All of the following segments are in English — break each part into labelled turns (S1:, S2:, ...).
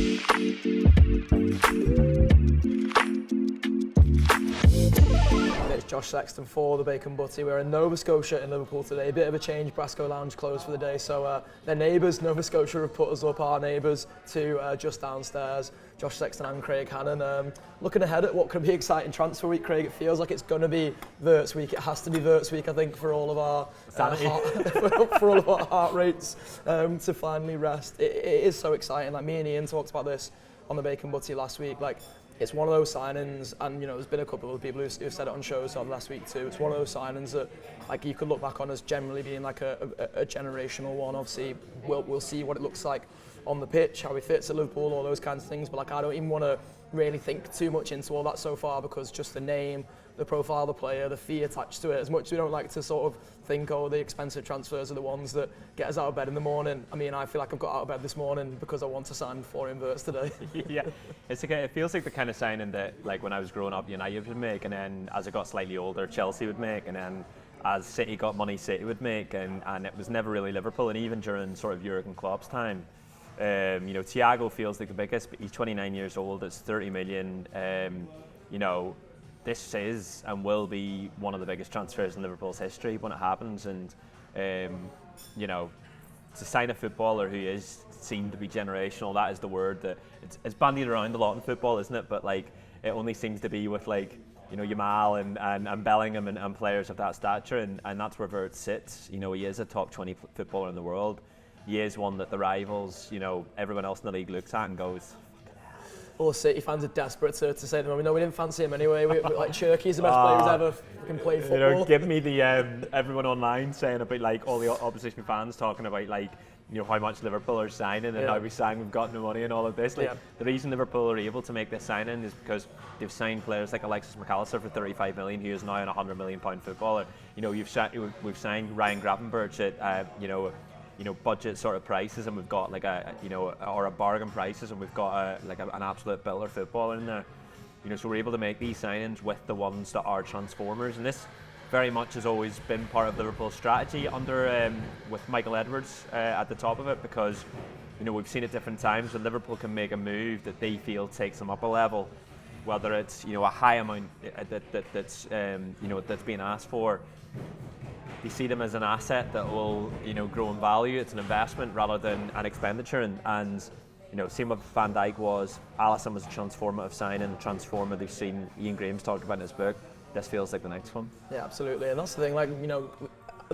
S1: It's Josh Sexton for the Bacon Butty. We're in Nova Scotia in Liverpool today. A bit of a change, Brasco Lounge closed for the day, so their neighbours, Nova Scotia, have put us up, our neighbours, to just downstairs. Josh Sexton and Craig Hannan. Looking ahead at what could be exciting transfer week, Craig, it feels like it's going to be Wirtz week. It has to be Wirtz week, I think, for all of our for all of our heart rates to finally rest. It is so exciting. Like, me and Ian talked about this on the Bacon Butty last week. Like, it's one of those signings, and there's been a couple of people who've said it on shows on last week too. It's one of those signings that, like, you could look back on as generally being like a generational one. Obviously, we'll see what it looks like on the pitch, how he fits at Liverpool, all those kinds of things. But like, I don't even want to really think too much into all that so far, because just the name, the profile of the player, the fee attached to it, as much as we don't like to sort of think, oh, the expensive transfers are the ones that get us out of bed in the morning. I mean, I feel like I've got out of bed this morning because I want to sign Florian Wirtz today.
S2: Yeah, it feels like the kind of signing that, like, when I was growing up, United would make, and then as I got slightly older, Chelsea would make, and then as City got money, City would make, and it was never really Liverpool. And even during sort of Jurgen Klopp's time, Thiago feels like the biggest, but he's 29 years old, it's 30 million. This is and will be one of the biggest transfers in Liverpool's history when it happens. And to sign a footballer who is seen to be generational, that is the word that it's bandied around a lot in football, isn't it? But like, it only seems to be with, like, Yamal and Bellingham and players of that stature, and that's where Wirtz sits. He is a top 20 footballer in the world. He is one that the rivals, everyone else in the league looks at and goes,
S1: All City fans are desperate to say to them, no, we didn't fancy him anyway. We like, Cherky's the best player who's ever fucking played football.
S2: Give me the everyone online saying about, like, all the opposition fans talking about, like, how much Liverpool are signing and how we sang we've got no money and all of this. Like, the reason Liverpool are able to make this signing is because they've signed players like Alexis McAllister for 35 million, who is now an £100 million footballer. We've signed Ryan Gravenberch at budget sort of prices, and we've got like a bargain prices, and we've got an absolute builder footballer in there. So we're able to make these signings with the ones that are transformers, and this very much has always been part of Liverpool's strategy under with Michael Edwards at the top of it, because we've seen at different times when Liverpool can make a move that they feel takes them up a level, whether it's a high amount that's being asked for. They see them as an asset that will, grow in value. It's an investment rather than an expenditure. And same with Van Dijk was. Alisson was a transformative signing, transformer. They've seen Ian Graham's talked about in his book. This feels like the next one.
S1: Yeah, absolutely. And that's the thing. Like,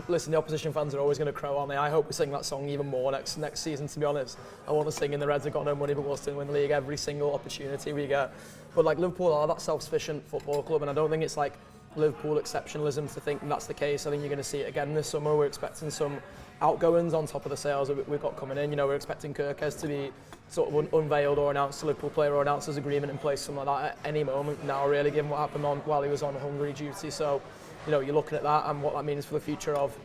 S1: listen, the opposition fans are always going to crow on me. I hope we sing that song even more next season. To be honest, I want to sing in the Reds have got no money, but we'll still win the league every single opportunity we get. But like, Liverpool are that self-sufficient football club, and I don't think it's like Liverpool exceptionalism to think that's the case. I think you're going to see it again this summer. We're expecting some outgoings on top of the sales that we've got coming in. We're expecting Kirkes to be sort of unveiled or announced a Liverpool player or announced his agreement in place, something like that at any moment now, really, given what happened while he was on Hungary duty. So, you're looking at that and what that means for the future of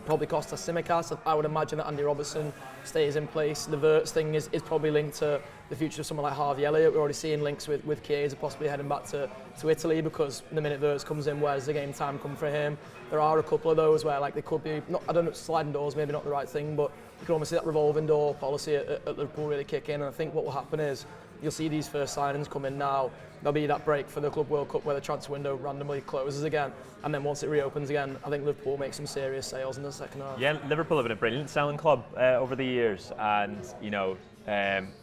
S1: probably Kostas Tsimikas. I would imagine that Andy Robertson stays in place. The Wirtz thing is probably linked to the future of someone like Harvey Elliott. We're already seeing links with Chiesa possibly heading back to Italy, because the minute Wirtz comes in, where's the game time come for him? There are a couple of those where, like, they could be, I don't know, sliding doors maybe not the right thing, but you can almost see that revolving door policy at Liverpool really kick in. And I think what will happen is you'll see these first signings come in now. There'll be that break for the Club World Cup where the transfer window randomly closes again, and then once it reopens again, I think Liverpool make some serious sales in the second half.
S2: Yeah, Liverpool have been a brilliant selling club over the years, and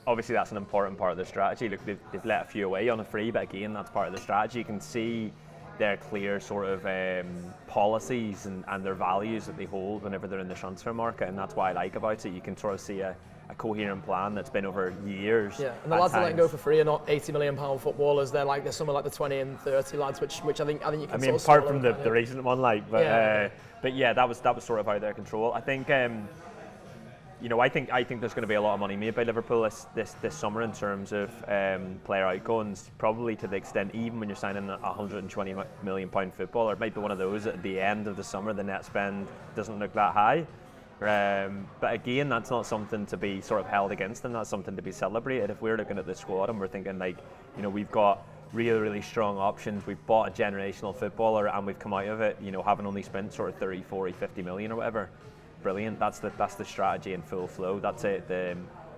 S2: obviously that's an important part of their strategy. Look, they've let a few away on a free, but again, that's part of the strategy. You can see their clear sort of policies and their values that they hold whenever they're in the transfer market, and that's what I like about it. You can sort of see a coherent plan that's been over years.
S1: Yeah, and the lads that let go for free are not £80 million footballers. They're some of like the 20 and 30 lads, which I think you can.
S2: I mean, apart from the recent one, but yeah, that was sort of out of their control. I think I think there's going to be a lot of money made by Liverpool this summer in terms of player outgoings, probably to the extent even when you're signing a £120 million footballer, it might be one of those at the end of the summer the net spend doesn't look that high. But again, that's not something to be sort of held against them. That's something to be celebrated. If we're looking at the squad and we're thinking, like, we've got really, really strong options, we've bought a generational footballer and we've come out of it, having only spent sort of 30, 40, 50 million or whatever. Brilliant. That's the strategy in full flow. That's it.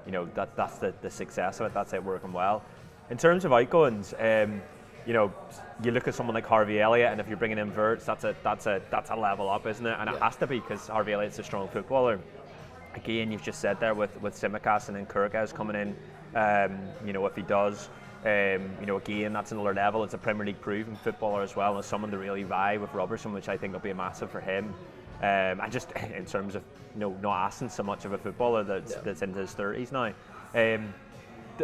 S2: you know, that's the success of it. That's it working well. In terms of outgoings, you know, you look at someone like Harvey Elliott, and if you're bringing in Wirtz, that's a level up, isn't it? And it has to be, because Harvey Elliott's a strong footballer. Again, you've just said there with Tsimikas and then Kirkes coming in. You know, if he does, you know, again, that's another level. It's a Premier League proven footballer as well, and someone to really vie with Robertson, which I think will be a massive for him. And just in terms of, you know, not asking so much of a footballer that's into his 30s now.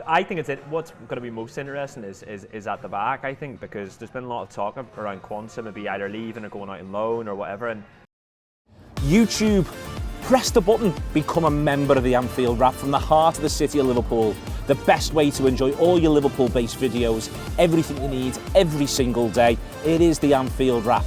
S2: I think what's going to be most interesting is at the back, I think, because there's been a lot of talk around Quansah maybe either leaving or going out on loan or whatever. And
S3: YouTube, press the button, become a member of the Anfield Wrap from the heart of the city of Liverpool. The best way to enjoy all your Liverpool-based videos, everything you need, every single day. It is the Anfield Wrap.